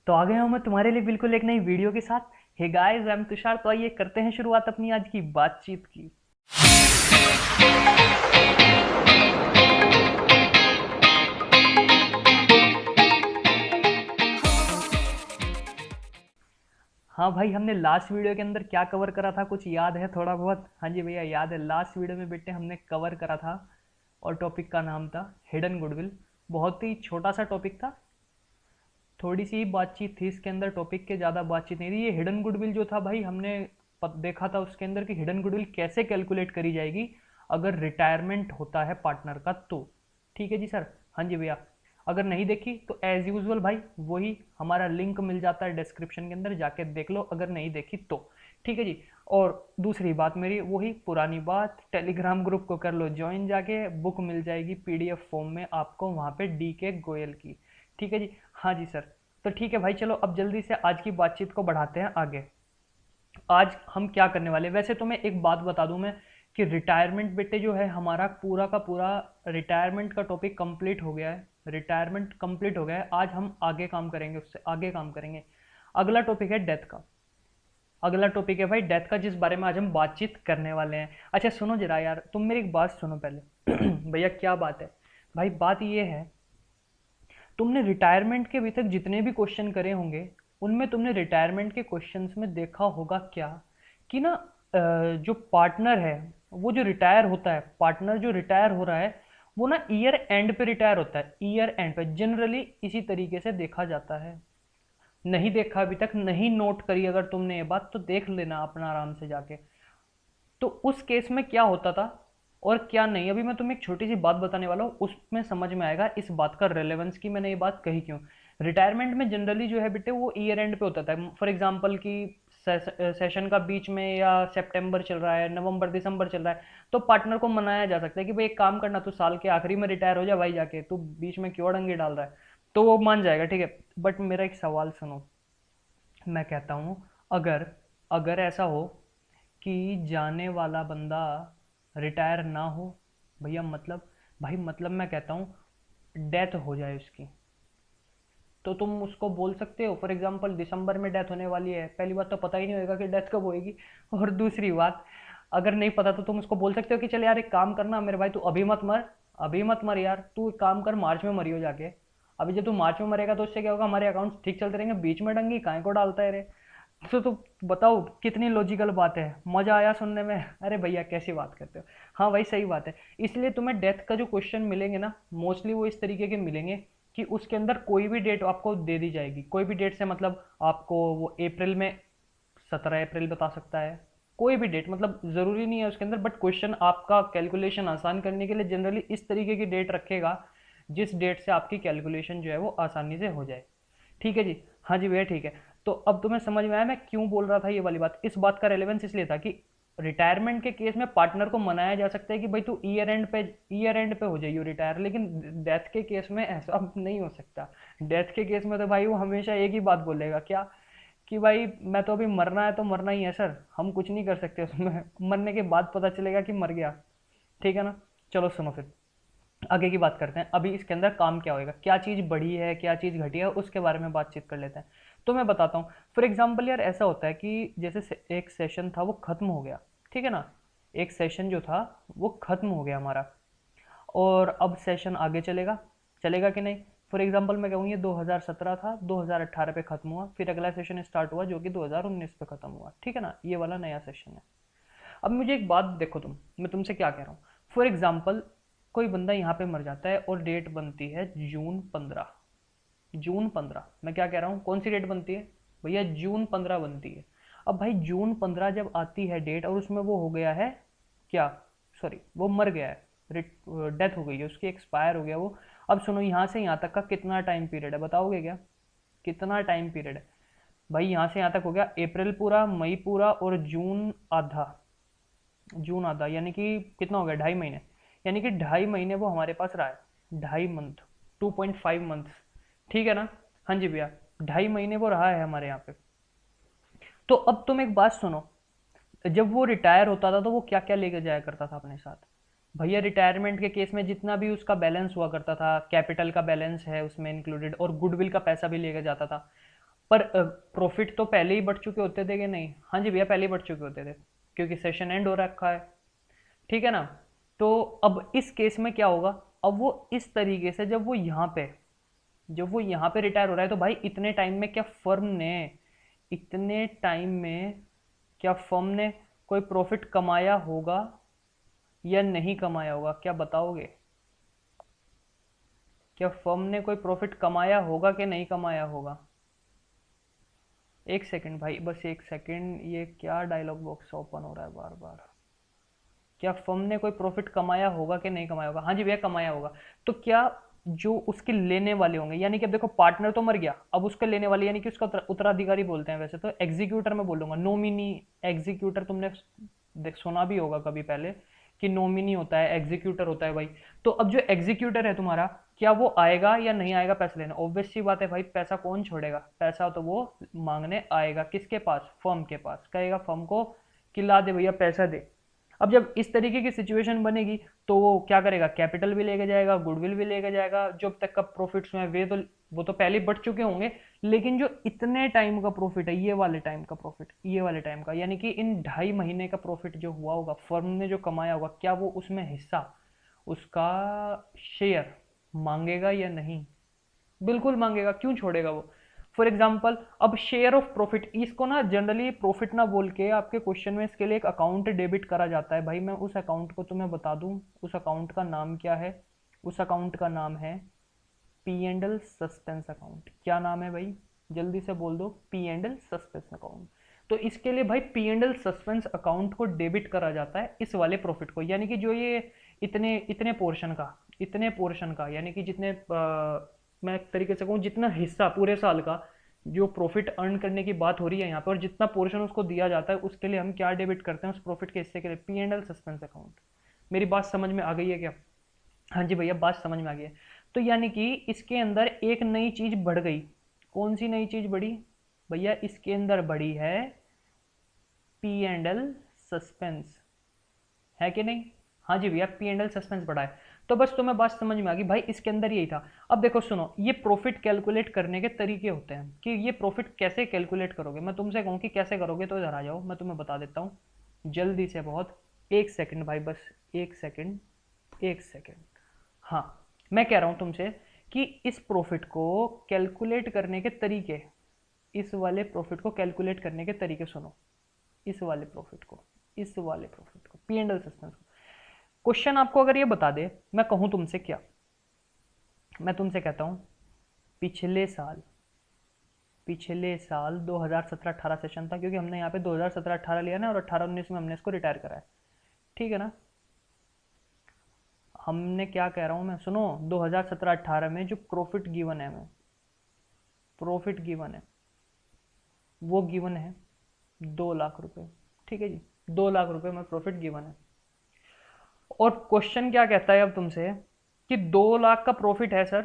तो आ गया हूँ मैं तुम्हारे लिए बिल्कुल एक नई वीडियो के साथ। Hey guys, I am Tushar. तो आइए करते हैं शुरुआत अपनी आज की बातचीत की। हाँ भाई, हमने लास्ट वीडियो के अंदर क्या कवर करा था, कुछ याद है थोड़ा बहुत? हाँ जी भैया, याद है। लास्ट वीडियो में बेटे हमने कवर करा था और टॉपिक का नाम था हिडन गुडविल। बहुत ही छोटा सा टॉपिक था, थोड़ी सी ही बातचीत थी इसके अंदर, टॉपिक के ज़्यादा बातचीत नहीं थी। ये हिडन गुडविल जो था भाई, हमने देखा था उसके अंदर कि हिडन गुडविल कैसे कैलकुलेट करी जाएगी अगर रिटायरमेंट होता है पार्टनर का तो। ठीक है जी सर। हाँ जी भैया। अगर नहीं देखी तो एज यूजुअल भाई वही हमारा लिंक मिल जाता है डिस्क्रिप्शन के अंदर, जाके देख लो अगर नहीं देखी तो। ठीक है जी। और दूसरी बात मेरी वही पुरानी बात, टेलीग्राम ग्रुप को कर लो ज्वाइन, जाके बुक मिल जाएगी पीडीएफ फॉर्म में आपको वहाँ पे डी के गोयल की। ठीक है जी। हाँ जी सर। तो ठीक है भाई, चलो अब जल्दी से आज की बातचीत को बढ़ाते हैं आगे। आज हम क्या करने वाले हैं? वैसे तो मैं एक बात बता दूं मैं कि रिटायरमेंट बेटे जो है हमारा पूरा का पूरा रिटायरमेंट का टॉपिक कंप्लीट हो गया है। रिटायरमेंट कंप्लीट हो गया है। आज हम आगे काम करेंगे, उससे आगे काम करेंगे। अगला टॉपिक है डेथ का। अगला टॉपिक है भाई डेथ का, जिस बारे में आज हम बातचीत करने वाले हैं। अच्छा सुनो जरा यार, तुम मेरी एक बात सुनो पहले। भैया क्या बात है भाई? बात ये है, तुमने रिटायरमेंट के अभी तक जितने भी क्वेश्चन करे होंगे उनमें तुमने रिटायरमेंट के क्वेश्चंस में देखा होगा क्या कि ना, जो पार्टनर है वो जो रिटायर होता है, पार्टनर जो रिटायर हो रहा है वो ना ईयर एंड पे रिटायर होता है। ईयर एंड पे जनरली इसी तरीके से देखा जाता है। नहीं देखा अभी तक, नहीं नोट करी अगर तुमने ये बात, तो देख लेना अपना आराम से जाके। तो उस केस में क्या होता था और क्या नहीं, अभी मैं तुम्हें एक छोटी सी बात बताने वाला हूँ, उसमें समझ में आएगा इस बात का रेलेवेंस की मैंने ये बात कही क्यों। रिटायरमेंट में जनरली जो है बेटे वो ईयर एंड पे होता था। फॉर एग्जांपल कि सेशन का बीच में या सितंबर चल रहा है, नवंबर दिसंबर चल रहा है, तो पार्टनर को मनाया जा सकता है कि भाई एक काम करना, तू साल के आखिरी में रिटायर हो जा भाई, जाके तू बीच में क्यों अड़ंगे डाल रहा है। तो वो मान जाएगा, ठीक है। बट मेरा एक सवाल सुनो, मैं कहता हूँ अगर अगर ऐसा हो कि जाने वाला बंदा रिटायर ना हो भैया, मतलब भाई मतलब मैं कहता हूँ डेथ हो जाए उसकी, तो तुम उसको बोल सकते हो फॉर एग्जांपल दिसंबर में डेथ होने वाली है, पहली बात तो पता ही नहीं होगा कि डेथ कब होएगी। और दूसरी बात, अगर नहीं पता तो तुम उसको बोल सकते हो कि चल यार एक काम करना मेरे भाई, तू अभी मत मर, अभी मत मर यार, तू एक काम कर मार्च में मरियो जाके। अभी जब तू मार्च में मरेगा तो उससे क्या होगा, हमारे अकाउंट्स ठीक चलते रहेंगे, बीच में डंगी काहे को डालता है रे। तो बताओ कितनी लॉजिकल बात है, मजा आया सुनने में? अरे भैया कैसी बात करते हो। हाँ भाई सही बात है। इसलिए तुम्हें डेथ का जो क्वेश्चन मिलेंगे ना, मोस्टली वो इस तरीके के मिलेंगे कि उसके अंदर कोई भी डेट आपको दे दी जाएगी। कोई भी डेट से मतलब आपको वो अप्रैल में 17 अप्रैल बता सकता है, कोई भी डेट, मतलब ज़रूरी नहीं है उसके अंदर, बट क्वेश्चन आपका कैलकुलेशन आसान करने के लिए जनरली इस तरीके की डेट रखेगा जिस डेट से आपकी कैलकुलेशन जो है वो आसानी से हो जाए। ठीक है जी। हाँ जी भैया ठीक है। तो अब तुम्हें समझ में आया मैं क्यों बोल रहा था ये वाली बात। इस बात का रेलेवेंस इसलिए था कि रिटायरमेंट के केस में पार्टनर को मनाया जा सकता है कि भाई तू ईयर एंड पे हो जाइयो रिटायर, लेकिन डेथ के केस में ऐसा नहीं हो सकता। डेथ के केस में तो भाई वो हमेशा एक ही बात बोलेगा, क्या कि भाई मैं तो अभी मरना है तो मरना ही है सर, हम कुछ नहीं कर सकते उसमें। मरने के बाद पता चलेगा कि मर गया। ठीक है ना। चलो सुनो फिर आगे की बात करते हैं। अभी इसके अंदर काम क्या होएगा, क्या चीज़ बढ़ी है क्या चीज़ घटी है, उसके बारे में बातचीत कर लेते हैं। तो मैं बताता हूँ। फॉर एग्जांपल यार ऐसा होता है कि जैसे एक सेशन था वो खत्म हो गया, ठीक है ना। एक सेशन जो था वो खत्म हो गया हमारा, और अब सेशन आगे चलेगा, चलेगा कि नहीं। फॉर एग्जांपल मैं कहूँ ये 2017 था, 2018 पे खत्म हुआ, फिर अगला सेशन स्टार्ट हुआ जो कि 2019 पे खत्म हुआ, ठीक है ना। ये वाला नया सेशन है। अब मुझे एक बात देखो, मैं तुमसे क्या कह रहा हूँ। फॉर एग्जाम्पल कोई बंदा यहाँ पे मर जाता है और डेट बनती है जून 15। जून 15 मैं क्या कह रहा हूँ, कौन सी डेट बनती है भैया? जून 15 बनती है। अब भाई जून 15 जब आती है डेट और उसमें वो हो गया है क्या, सॉरी वो मर गया है, डेथ हो गई है उसकी, एक्सपायर हो गया वो। अब सुनो, यहाँ से यहाँ तक का कितना टाइम पीरियड है बताओगे क्या? कितना टाइम पीरियड है भाई? यहाँ से यहाँ तक हो गया अप्रैल पूरा, मई पूरा और जून आधा। जून आधा यानी कि कितना हो गया, 2.5 महीने। यानी कि 2.5 महीने वो हमारे पास रहा है, 2.5 मंथ, 2.5 मंथ्स। ठीक है ना। हाँ जी भैया, 2.5 महीने वो रहा है हमारे यहाँ पे। तो अब तुम एक बात सुनो, जब वो रिटायर होता था तो वो क्या क्या लेकर जाया करता था अपने साथ? भैया रिटायरमेंट के केस में जितना भी उसका बैलेंस हुआ करता था, कैपिटल का बैलेंस है उसमें इंक्लूडेड, और गुडविल का पैसा भी लेकर जाता था। पर प्रॉफिट तो पहले ही बढ़ चुके होते थे कि नहीं? हाँ जी भैया, पहले ही बढ़ चुके होते थे, क्योंकि सेशन एंड हो रखा है, ठीक है ना? तो अब इस केस में क्या होगा, अब वो इस तरीके से जब वो यहाँ पे रिटायर हो रहा है, तो भाई इतने टाइम में क्या फर्म ने कोई प्रॉफिट कमाया होगा या नहीं कमाया होगा, क्या बताओगे? क्या फर्म ने कोई प्रॉफिट कमाया होगा कि नहीं कमाया होगा? एक सेकंड भाई, बस एक सेकंड, ये क्या डायलॉग बॉक्स ओपन हो रहा है बार बार? क्या फर्म ने कोई प्रॉफिट कमाया होगा कि नहीं कमाया होगा? हाँ जी भैया, कमाया होगा। तो क्या जो उसके लेने वाले होंगे, यानी कि अब देखो पार्टनर तो मर गया, अब उसके लेने वाले यानी कि उसका उत्तराधिकारी बोलते हैं वैसे तो, एग्जीक्यूटर मैं बोलूंगा, नोमिनी एग्जीक्यूटर, तुमने देख सुना भी होगा कभी पहले कि नोमिनी होता है, एग्जीक्यूटर होता है भाई। तो अब जो एग्जीक्यूटर है तुम्हारा, क्या वो आएगा या नहीं आएगा पैसे लेने? ऑब्वियस सी बात है भाई, पैसा कौन छोड़ेगा, पैसा तो वो मांगने आएगा, किसके पास? फर्म के पास। कहेगा फर्म को कि ला दे भैया, पैसा दे। अब जब इस तरीके की सिचुएशन बनेगी, तो वो क्या करेगा, कैपिटल भी लेके जाएगा, गुडविल भी लेके जाएगा, जो अब तक का प्रॉफिट्स में वे तो वो तो पहले बढ़ चुके होंगे, लेकिन जो इतने टाइम का प्रॉफिट है, ये वाले टाइम का, यानी कि इन 2.5 महीने का प्रॉफिट जो हुआ होगा, फर्म ने जो कमाया होगा, क्या वो उसमें हिस्सा, उसका शेयर मांगेगा या नहीं? बिल्कुल मांगेगा, क्यों छोड़ेगा वो? फॉर एग्जाम्पल, अब शेयर ऑफ प्रॉफिट, इसको ना जनरली प्रॉफिट ना बोल के आपके क्वेश्चन में इसके लिए एक अकाउंट डेबिट करा जाता है भाई। मैं उस अकाउंट को तुम्हें बता दूं, उस अकाउंट का नाम क्या है? उस अकाउंट का नाम है P and L suspense account. क्या नाम है भाई? जल्दी से बोल दो, P and L suspense account. तो इसके लिए भाई P and L suspense account को डेबिट करा जाता है इस वाले प्रॉफिट को, यानी कि जो ये इतने इतने पोर्शन का, यानी कि जितने मैं एक तरीके से कहूँ, जितना हिस्सा पूरे साल का जो प्रॉफिट अर्न करने की बात हो रही है यहाँ पे, और जितना पोर्शन उसको दिया जाता है, उसके लिए हम क्या डेबिट करते हैं उस प्रॉफिट के हिस्से के लिए? P and L suspense account. मेरी बात समझ में आ गई है क्या? हाँ जी भैया, बात समझ में आ गई है। तो यानी कि इसके अंदर एक नई चीज बढ़ गई। कौन सी नई चीज बढ़ी भैया? इसके अंदर बढ़ी है पी एंड एल सस्पेंस, है कि नहीं? हाँ जी भैया, पी एंड एल सस्पेंस बढ़ा है। तो बस तुम्हें बात समझ में आ गई भाई, इसके अंदर यही था। अब देखो सुनो, ये प्रॉफिट कैलकुलेट करने के तरीके होते हैं कि ये प्रॉफिट कैसे कैलकुलेट करोगे। मैं तुमसे कहूँ कि कैसे करोगे, तो इधर आ जाओ, मैं तुम्हें बता देता हूँ जल्दी से बहुत। एक सेकंड भाई, बस एक सेकंड, एक सेकंड। हाँ, मैं कह रहा हूं तुमसे कि इस प्रॉफिट को कैलकुलेट करने के तरीके, इस वाले प्रॉफिट को कैलकुलेट करने के तरीके सुनो। इस वाले प्रॉफिट को पी एंड एल सस्पेंस को, क्वेश्चन आपको अगर ये बता दे, मैं कहूं तुमसे क्या, मैं तुमसे कहता हूं पिछले साल 2017-18 सेशन था, क्योंकि हमने यहाँ पे 2017-18 लिया ना, और 18-19 में हमने इसको रिटायर करा है, ठीक है ना? हमने क्या कह रहा हूं मैं, सुनो, 2017-18 में जो प्रॉफिट गिवन है, मैं प्रॉफिट गिवन है, वो गिवन है 2 लाख रुपए, ठीक है जी, 2 लाख रुपए में प्रॉफिट गिवन है। और क्वेश्चन क्या कहता है अब तुमसे कि 2 लाख का प्रॉफिट है सर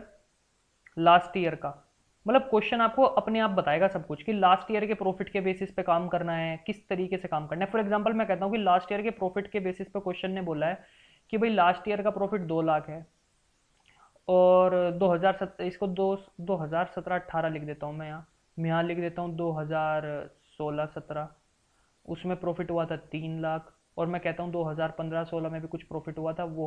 लास्ट ईयर का। मतलब क्वेश्चन आपको अपने आप बताएगा सब कुछ कि लास्ट ईयर के प्रॉफिट के बेसिस पे काम करना है, किस तरीके से काम करना है। फॉर एग्जांपल मैं कहता हूँ कि लास्ट ईयर के प्रॉफिट के बेसिस पे क्वेश्चन ने बोला है कि भाई लास्ट ईयर का प्रॉफिट 2 लाख है, और 2007, इसको 2017-18 लिख देता हूँ मैं यहाँ लिख देता हूँ 2016-17, उसमें प्रॉफिट हुआ था 3 लाख। और मैं कहता हूँ 2015-16 में भी कुछ प्रॉफिट हुआ था, वो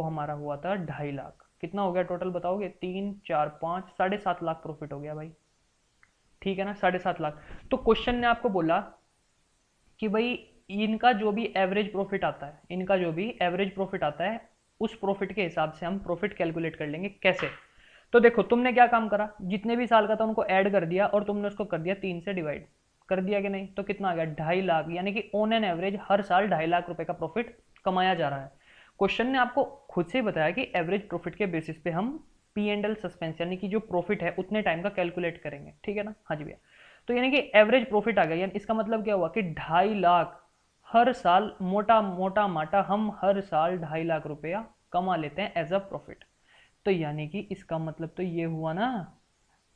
हमारा हुआ था 2.5 लाख। कितना हो गया टोटल बताओगे? 3, 4, 5, 7.5 लाख प्रॉफिट हो गया भाई, ठीक है ना? 7.5 लाख। तो क्वेश्चन ने आपको बोला कि भाई इनका जो भी एवरेज प्रॉफिट आता है, उस प्रॉफिट के हिसाब से हम प्रॉफिट कैलकुलेट कर लेंगे। कैसे? तो देखो, तुमने क्या काम करा, जितने भी साल का था उनको ऐड कर दिया, और तुमने उसको कर दिया 3 से डिवाइड, कर दिया कि नहीं? तो कितना आ गया? 2.5 लाख, यानी कि ऑन एन एवरेज हर साल 2.5 लाख रुपए का प्रॉफिट कमाया जा रहा है। क्वेश्चन ने आपको खुद से बताया कि एवरेज प्रॉफिट के बेसिस पे हम पी एंड एल सस्पेंस, यानी कि जो प्रॉफिट है उतने टाइम का कैलकुलेट करेंगे, ठीक है ना? हाँ जी भैया। तो यानी कि एवरेज प्रॉफिट आ गया, यानी इसका मतलब क्या हुआ कि 2.5 लाख हर साल, मोटा मोटा माटा हम हर साल 2.5 लाख रुपया कमा लेते हैं एज अ प्रॉफिट। तो यानी कि इसका मतलब तो ये हुआ ना,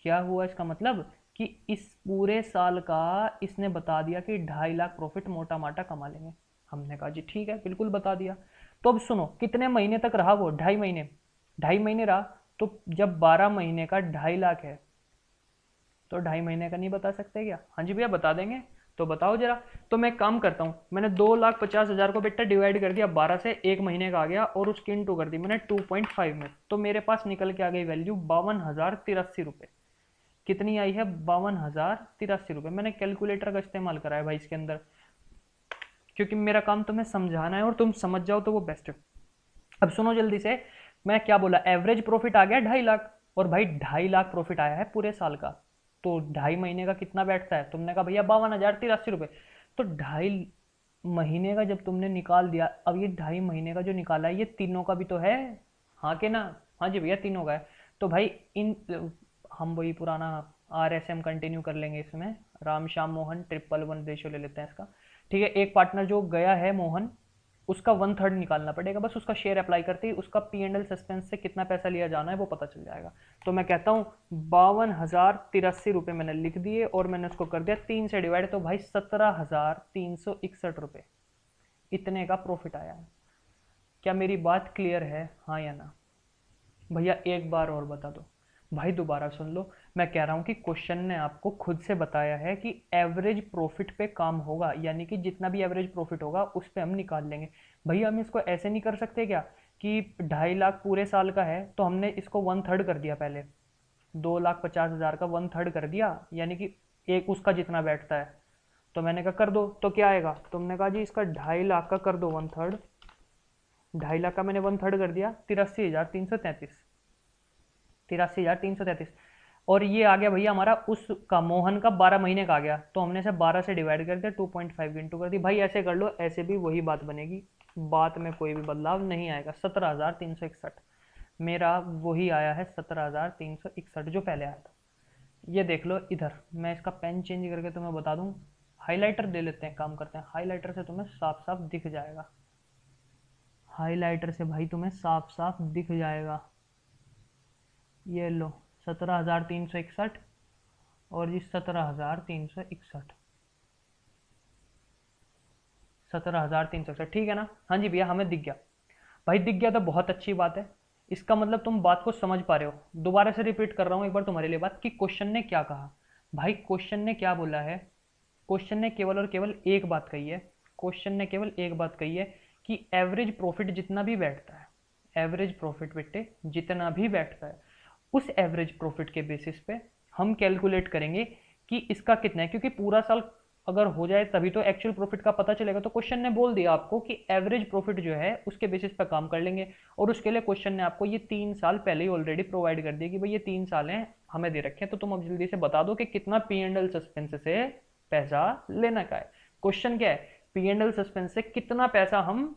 क्या हुआ इसका मतलब, कि इस पूरे साल का इसने बता दिया कि 2.5 लाख प्रॉफिट मोटा माटा कमा लेंगे। हमने कहा जी ठीक है, बिल्कुल बता दिया। तो अब सुनो, कितने महीने तक रहा वो? 2.5 महीने, 2.5 महीने रहा। तो जब 12 महीने का 2.5 लाख है, तो 2.5 महीने का नहीं बता सकते क्या? हाँ जी भैया बता देंगे। तो बताओ जरा। तो मैं एक काम करता हूँ, मैंने 2,50,000 को बेटा डिवाइड कर दिया 12 से, 1 महीने का आ गया, और उसकी इंटू कर दी मैंने 2.5 में, तो मेरे पास निकल के आ गई वैल्यू 52,083 रुपये। कितनी आई है? 52,083 रुपये। मैंने कैलकुलेटर का इस्तेमाल करा है भाई इसके अंदर, क्योंकि मेरा काम तुम्हें समझाना है और तुम समझ जाओ तो वो बेस्ट है। अब सुनो जल्दी से, मैं क्या बोला, एवरेज प्रॉफिट आ गया 2.5 लाख, और भाई 2.5 लाख प्रॉफिट आया है पूरे साल का, तो 2.5 महीने का कितना बैठता है? तुमने कहा भैया 52,083 रुपये। तो 2.5 महीने का जब तुमने निकाल दिया, अब ये 2.5 महीने का जो निकाला है ये तीनों का भी तो है, हाँ के ना? हाँ जी भैया तीनों का है। तो भाई इन हम वही पुराना RSM कंटिन्यू कर लेंगे इसमें, राम श्याम मोहन 111 रेशो ले लेते हैं इसका। ठीक है, एक पार्टनर जो गया है मोहन, उसका 1/3 निकालना पड़ेगा, बस उसका शेयर अप्लाई करते ही उसका P&L सस्पेंस से कितना पैसा लिया जाना है वो पता चल जाएगा। तो मैं कहता हूँ 52,083 रुपये मैंने लिख दिए, और मैंने उसको कर दिया 3 से डिवाइड, तो भाई 17,361 रुपये इतने का प्रॉफिट आया है। क्या मेरी बात क्लियर है, हाँ या ना? भैया एक बार और बता दो। भाई दोबारा सुन लो, मैं कह रहा हूँ कि क्वेश्चन ने आपको खुद से बताया है कि एवरेज प्रॉफिट पे काम होगा, यानी कि जितना भी एवरेज प्रॉफिट होगा उस पे हम निकाल लेंगे। भैया हम इसको ऐसे नहीं कर सकते क्या कि 2.5 लाख पूरे साल का है तो हमने इसको 1/3 कर दिया पहले, 2,50,000 का 1/3 कर दिया, यानी कि एक उसका जितना बैठता है। तो मैंने कहा कर दो, तो क्या आएगा? तुमने कहा जी इसका 2.5 लाख का कर दो 1/3, 2.5 लाख का मैंने 1/3 कर दिया, 83,333, 83,333। और ये आ गया भैया हमारा उसका मोहन का 12 महीने का आ गया, तो हमने इसे 12 से डिवाइड कर दिया, 2.5 इंटू कर दी। भाई ऐसे कर लो, ऐसे भी वही बात बनेगी, बात में कोई भी बदलाव नहीं आएगा। 17,361 मेरा वही आया है, 17,361 जो पहले आया था। ये देख लो इधर, मैं इसका पेन चेंज करके तुम्हें बता दूं, हाईलाइटर दे लेते हैं, काम करते हैं, हाईलाइटर से तुम्हें साफ साफ दिख जाएगा, हाईलाइटर से भाई तुम्हें साफ साफ दिख जाएगा। ये लो 17,361 और जी 17,361, 17,361, ठीक है ना? हाँ जी भैया हमें दिख गया। भाई दिख गया तो बहुत अच्छी बात है, इसका मतलब तुम बात को समझ पा रहे हो। दोबारा से रिपीट कर रहा हूँ एक बार तुम्हारे लिए बात, कि क्वेश्चन ने क्या कहा। भाई क्वेश्चन ने क्या बोला है? क्वेश्चन ने केवल और केवल एक बात कही है, क्वेश्चन ने केवल एक बात कही है कि एवरेज प्रॉफिट जितना भी बैठता है, एवरेज प्रॉफिट बेटे जितना भी बैठता है, उस एवरेज प्रॉफिट के बेसिस पे हम कैलकुलेट करेंगे कि इसका कितना है, क्योंकि पूरा साल अगर हो जाए तभी तो एक्चुअल प्रॉफिट का पता चलेगा। तो क्वेश्चन ने बोल दिया आपको कि एवरेज प्रॉफिट जो है उसके बेसिस पे काम कर लेंगे, और उसके लिए क्वेश्चन ने आपको ये 3 साल पहले ही ऑलरेडी प्रोवाइड कर दिया कि भाई ये 3 साल हैं हमें दे रखे हैं, तो तुम अब जल्दी से बता दो कि कितना P&L सस्पेंस से पैसा लेना का है। क्वेश्चन क्या है? P&L सस्पेंस से कितना पैसा हम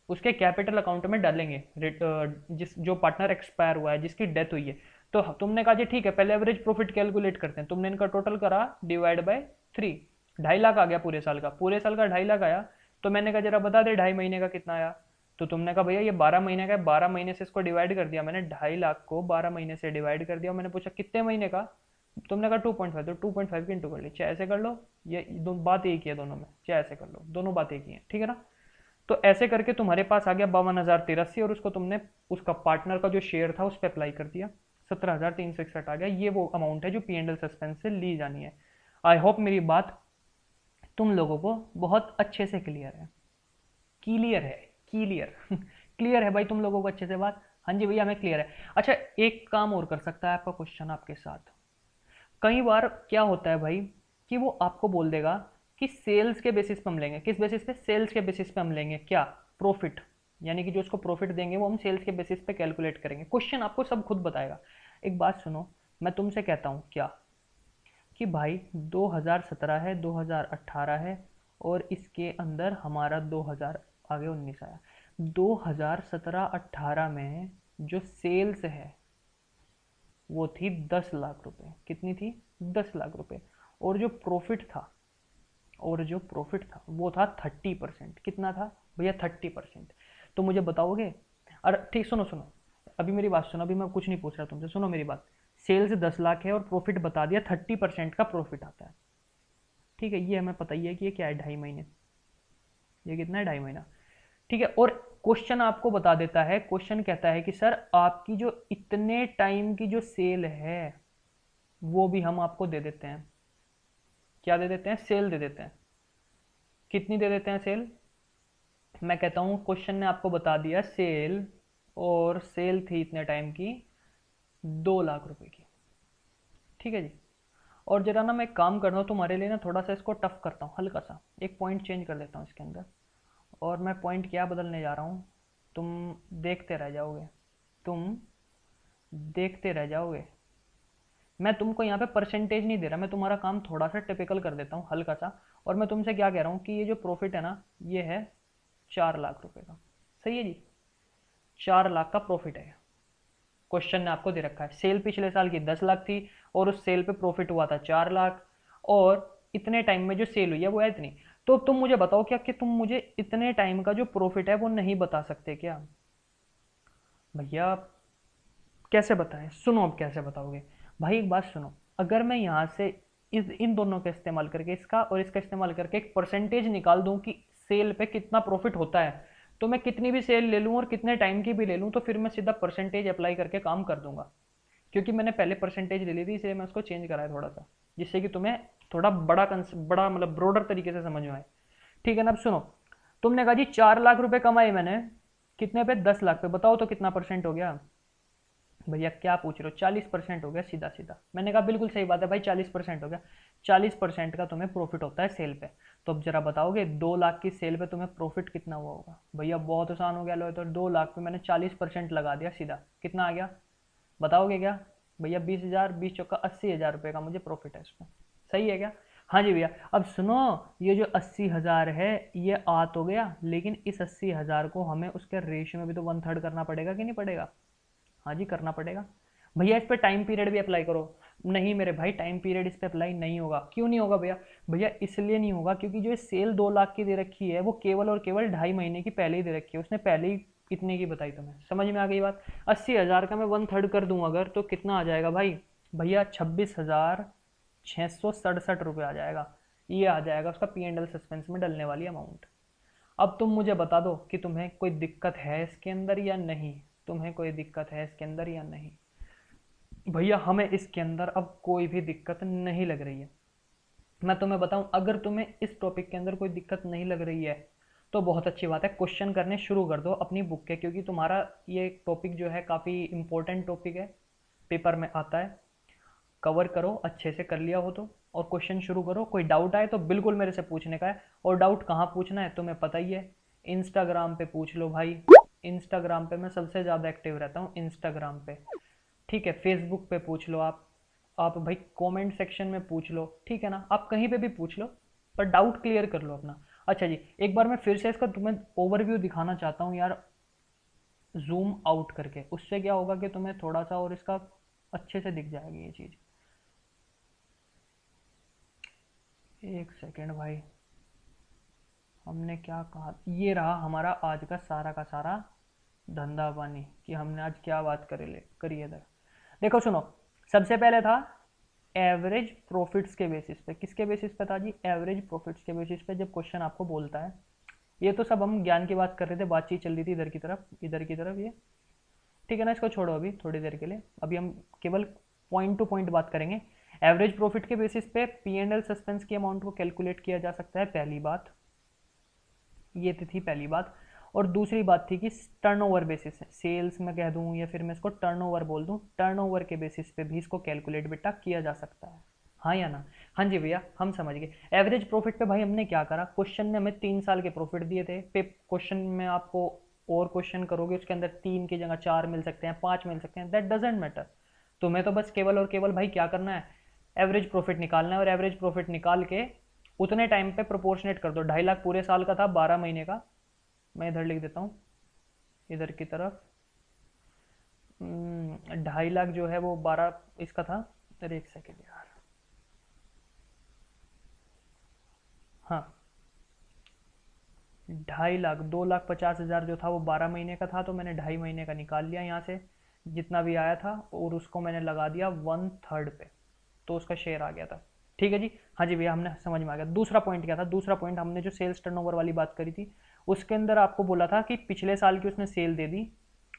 उसके कैपिटल अकाउंट में डालेंगे, जिस जो पार्टनर एक्सपायर हुआ है, जिसकी डेथ हुई है। तो तुमने कहा जी ठीक है पहले एवरेज प्रॉफिट कैलकुलेट करते हैं, तुमने इनका टोटल करा डिवाइड बाय 3, 2.5 लाख आ गया पूरे साल का, पूरे साल का 2.5 लाख आया। तो मैंने कहा जरा बता दे 2.5 महीने का कितना आया? तो तुमने कहा भैया ये 12 महीने का है, 12 महीने से इसको डिवाइड कर दिया मैंने, 2.5 लाख को 12 महीने से डिवाइड कर दिया, और मैंने पूछा कितने महीने का? तुमने कहा 2.5, तो 2.5 की इंटू कर ली, चाहे ऐसे कर लो, ये बात एक ही है दोनों में, चाहे ऐसे कर लो, दोनों बात एक ही है, ठीक है ना? तो ऐसे करके तुम्हारे पास आ गया 52,083, और उसको तुमने उसका पार्टनर का जो शेयर था उस पर अप्लाई कर दिया, 17,361 आ गया। ये वो अमाउंट है जो P&L सस्पेंस से ली जानी है। आई होप मेरी बात तुम लोगों को बहुत अच्छे से क्लियर है, क्लियर है, क्लियर क्लियर है भाई तुम लोगों को अच्छे से बात? हाँ जी भैया हमें क्लियर है। अच्छा एक काम और कर सकता है आपका क्वेश्चन आपके साथ, कई बार क्या होता है भाई कि वो आपको बोल देगा कि सेल्स के बेसिस पे हम लेंगे, किस बेसिस पे? सेल्स के बेसिस पे हम लेंगे क्या? प्रॉफिट, यानी कि जो उसको प्रॉफिट देंगे वो हम सेल्स के बेसिस पे कैलकुलेट करेंगे। क्वेश्चन आपको सब खुद बताएगा। एक बात सुनो, मैं तुमसे कहता हूँ क्या, कि भाई 2017 है, 2018 है, और इसके अंदर हमारा 2000 आगे 19 आया, 2017-18 में जो सेल्स है वो थी 10 लाख रुपए। कितनी थी? 10 लाख रुपए। और जो प्रॉफिट था, और जो प्रॉफिट था वो था 30%। कितना था भैया? 30%। तो मुझे बताओगे? अरे ठीक, सुनो सुनो, अभी मेरी बात सुनो, अभी मैं कुछ नहीं पूछ रहा तुमसे, सुनो मेरी बात। सेल्स 10 लाख है और प्रॉफिट बता दिया 30% का प्रॉफिट आता है, ठीक है? ये हमें पता ही है कि ये क्या है, 2.5 महीने, ये कितना है, 2.5 महीना, ठीक है? और क्वेश्चन आपको बता देता है, क्वेश्चन कहता है कि सर आपकी जो इतने टाइम की जो सेल है, वो भी हम आपको दे देते हैं। क्या दे देते हैं? सेल दे देते हैं। कितनी दे देते हैं सेल? मैं कहता हूँ क्वेश्चन ने आपको बता दिया सेल, और सेल थी इतने टाइम की 2 लाख रुपए की। ठीक है जी। और जरा ना मैं एक काम कर रहा हूँ तुम्हारे लिए, ना थोड़ा सा इसको टफ करता हूँ, हल्का सा एक पॉइंट चेंज कर देता हूँ इसके अंदर। और मैं पॉइंट क्या बदलने जा रहा हूँ, तुम देखते रह जाओगे, तुम देखते रह जाओगे। मैं तुमको यहाँ पे परसेंटेज नहीं दे रहा, मैं तुम्हारा काम थोड़ा सा टिपिकल कर देता हूँ, हल्का सा। और मैं तुमसे क्या कह रहा हूँ कि ये जो प्रॉफिट है ना, ये है 4 लाख रुपए का। सही है जी, 4 लाख का प्रॉफिट है। क्वेश्चन ने आपको दे रखा है सेल पिछले साल की 10 लाख थी, और उस सेल पे प्रॉफिट हुआ था 4 लाख, और इतने टाइम में जो सेल हुई है वो है इतनी। तो तुम मुझे बताओ क्या कि तुम मुझे इतने टाइम का जो प्रॉफिट है वो नहीं बता सकते क्या? भैया कैसे बताएं, सुनो अब कैसे बताओगे। भाई एक बात सुनो, अगर मैं यहाँ से इन दोनों का इस्तेमाल करके, इसका और इसका इस्तेमाल करके एक परसेंटेज निकाल दूं कि सेल पे कितना प्रॉफिट होता है, तो मैं कितनी भी सेल ले लूं और कितने टाइम की भी ले लूं, तो फिर मैं सीधा परसेंटेज अप्लाई करके काम कर दूंगा। क्योंकि मैंने पहले परसेंटेज ले ली थी, इसलिए मैं उसको चेंज कराया थोड़ा सा, जिससे कि तुम्हें थोड़ा बड़ा मतलब ब्रॉडर तरीके से समझ में आए। ठीक है ना? अब सुनो, तुमने कहा जी 4 लाख रुपए कमाए मैंने, कितने पे? 10 लाख पे। बताओ तो कितना परसेंट हो गया? भैया क्या पूछ रहे हो, 40% हो गया सीधा सीधा। मैंने कहा बिल्कुल सही बात है भाई, 40% हो गया। 40% का तुम्हें प्रॉफिट होता है सेल पे। तो अब जरा बताओगे 2 लाख की सेल पे तुम्हें प्रॉफिट कितना हुआ होगा? भैया बहुत आसान हो गया, लो तो 2 लाख पे मैंने 40% लगा दिया सीधा, कितना आ गया? बताओगे क्या? भैया 20 हज़ार, 20 चौका 80 हज़ार रुपये का मुझे प्रॉफिट है इसमें। सही है क्या? हाँ जी भैया। अब सुनो, ये जो 80 हज़ार है ये आ तो गया, लेकिन इस 80 हज़ार को हमें उसके रेशियो में भी तो 1/3 करना पड़ेगा कि नहीं पड़ेगा? हाँ जी करना पड़ेगा। भैया इस पे टाइम पीरियड भी अप्लाई करो। नहीं मेरे भाई, टाइम पीरियड इस पे अप्लाई नहीं होगा। क्यों नहीं होगा भैया? भैया इसलिए नहीं होगा क्योंकि जो सेल 2 लाख की दे रखी है वो केवल और केवल 2.5 महीने की पहले ही दे रखी है, उसने पहले ही इतने की बताई। तुम्हें समझ में आ गई बात? 80 हज़ार का मैं 1/3 कर दूं अगर, तो कितना आ जाएगा भाई? भैया 26,667 रुपये आ जाएगा। ये आ जाएगा उसका P&L सस्पेंस में डलने वाली अमाउंट। अब तुम मुझे बता दो कि तुम्हें कोई दिक्कत है इसके अंदर या नहीं। तुम्हें कोई दिक्कत है इसके अंदर या नहीं? भैया हमें इसके अंदर अब कोई भी दिक्कत नहीं लग रही है। मैं तुम्हें बताऊं, अगर तुम्हें इस टॉपिक के अंदर कोई दिक्कत नहीं लग रही है तो बहुत अच्छी बात है, क्वेश्चन करने शुरू कर दो अपनी बुक के, क्योंकि तुम्हारा ये टॉपिक जो है काफ़ी इंपॉर्टेंट टॉपिक है, पेपर में आता है। कवर करो अच्छे से, कर लिया हो तो, और क्वेश्चन शुरू करो। कोई डाउट आए तो बिल्कुल मेरे से पूछने का है। और डाउट कहाँ पूछना है तुम्हें पता ही है, इंस्टाग्राम पे पूछ लो भाई। इंस्टाग्राम पे मैं सबसे ज़्यादा एक्टिव रहता हूँ, इंस्टाग्राम पे। ठीक है, फेसबुक पे पूछ लो आप भाई कमेंट सेक्शन में पूछ लो, ठीक है ना? आप कहीं पे भी पूछ लो, पर डाउट क्लियर कर लो अपना। अच्छा जी, एक बार मैं फिर से इसका तुम्हें ओवरव्यू दिखाना चाहता हूँ यार, जूम आउट करके। उससे क्या होगा कि तुम्हें थोड़ा सा और इसका अच्छे से दिख जाएगी ये चीज़। एक सेकेंड भाई, हमने क्या कहा? ये रहा हमारा आज का सारा धंधा पानी, कि हमने आज क्या बात करी है इधर। देखो सुनो, सबसे पहले था एवरेज प्रॉफिट्स के बेसिस पे। किसके बेसिस पे था जी? एवरेज प्रॉफिट्स के बेसिस पे जब क्वेश्चन आपको बोलता है। ये तो सब हम ज्ञान की बात कर रहे थे, बातचीत चल रही थी इधर की तरफ, इधर की तरफ ये। ठीक है ना? इसको छोड़ो अभी थोड़ी देर के लिए, अभी हम केवल पॉइंट टू पॉइंट बात करेंगे। एवरेज प्रॉफिट के बेसिस पे P&L सस्पेंस की अमाउंट को कैलकुलेट किया जा सकता है, पहली बात। ये तो थी पहली बात। और दूसरी बात थी कि टर्नओवर बेसिस, सेल्स में कह दूं या फिर मैं इसको टर्नओवर बोल दूं, टर्नओवर के बेसिस पे भी इसको कैलकुलेट बेटा किया जा सकता है। हाँ या ना? हाँ जी भैया, हम समझ गए। एवरेज प्रॉफिट पे भाई हमने क्या करा, क्वेश्चन ने हमें 3 साल के प्रॉफिट दिए थे। पे क्वेश्चन में आपको और क्वेश्चन करोगे उसके अंदर 3 की जगह 4 मिल सकते हैं, 5 मिल सकते हैं, दैट डजेंट मैटर। तुम्हें तो बस केवल और केवल भाई क्या करना है, एवरेज प्रॉफिट निकालना है। और एवरेज प्रॉफिट निकाल के उतने टाइम पे प्रोपोर्शनेट कर दो। 2.5 लाख पूरे साल का था, 12 महीने का। मैं इधर लिख देता हूँ, इधर की तरफ 2.5 लाख जो है वो 12 इसका था। अरे एक सेकेंड यार, हाँ 2.5 लाख, 2,50,000 जो था वो 12 महीने का था, तो मैंने 2.5 महीने का निकाल लिया यहाँ से जितना भी आया था, और उसको मैंने लगा दिया 1/3 पे, तो उसका शेयर आ गया था। ठीक है जी। हाँ जी भैया, हमने समझ में आ गया। दूसरा पॉइंट क्या था? दूसरा पॉइंट हमने जो सेल्स टर्नओवर वाली बात करी थी, उसके अंदर आपको बोला था कि पिछले साल की उसने सेल दे दी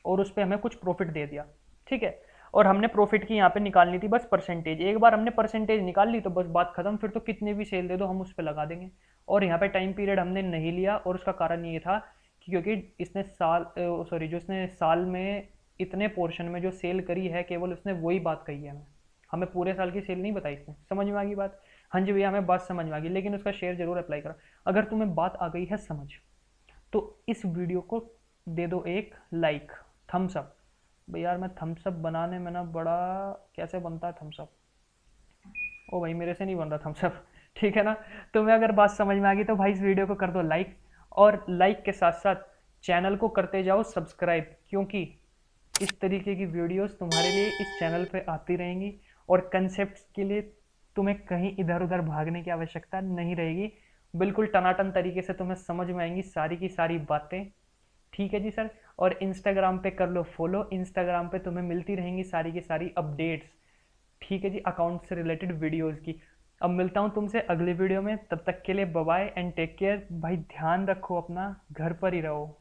और उस पर हमें कुछ प्रॉफिट दे दिया। ठीक है। और हमने प्रॉफिट की यहाँ पे निकालनी थी बस परसेंटेज। एक बार हमने परसेंटेज निकाल ली तो बस बात खत्म, फिर तो कितनी भी सेल दे दो हम उस पर लगा देंगे। और यहाँ पे टाइम पीरियड हमने नहीं लिया, और उसका कारण ये था कि क्योंकि इसने जो इसने साल में इतने पोर्शन में जो सेल करी है केवल उसने वही बात कही है, हमें हमें पूरे साल की सेल नहीं बताई इसने। समझ में आ गई बात? हाँ जी भैया, हमें बात समझ में आ गई, लेकिन उसका शेयर जरूर अप्लाई करा। अगर तुम्हें बात आ गई है समझ, तो इस वीडियो को दे दो एक लाइक, थम्स अप। भाई यार मैं थम्स अप बनाने में ना बड़ा, कैसे बनता है थम्स अप, ओ भाई मेरे से नहीं बन रहा थम्स अप। ठीक है ना? तुम्हें अगर बात समझ में आ गई तो भाई इस वीडियो को कर दो लाइक, और लाइक के साथ साथ चैनल को करते जाओ सब्सक्राइब, क्योंकि इस तरीके की वीडियोस तुम्हारे लिए इस चैनल पे आती रहेंगी, और कंसेप्ट्स के लिए तुम्हें कहीं इधर उधर भागने की आवश्यकता नहीं रहेगी। बिल्कुल टनाटन तरीके से तुम्हें समझ में आएंगी सारी की सारी बातें। ठीक है जी सर। और इंस्टाग्राम पे कर लो फॉलो, इंस्टाग्राम पे तुम्हें मिलती रहेंगी सारी की सारी अपडेट्स। ठीक है जी, अकाउंट से रिलेटेड वीडियोस की। अब मिलता हूँ तुमसे अगले वीडियो में, तब तक के लिए bye bye and take care. भाई ध्यान रखो अपना, घर पर ही रहो।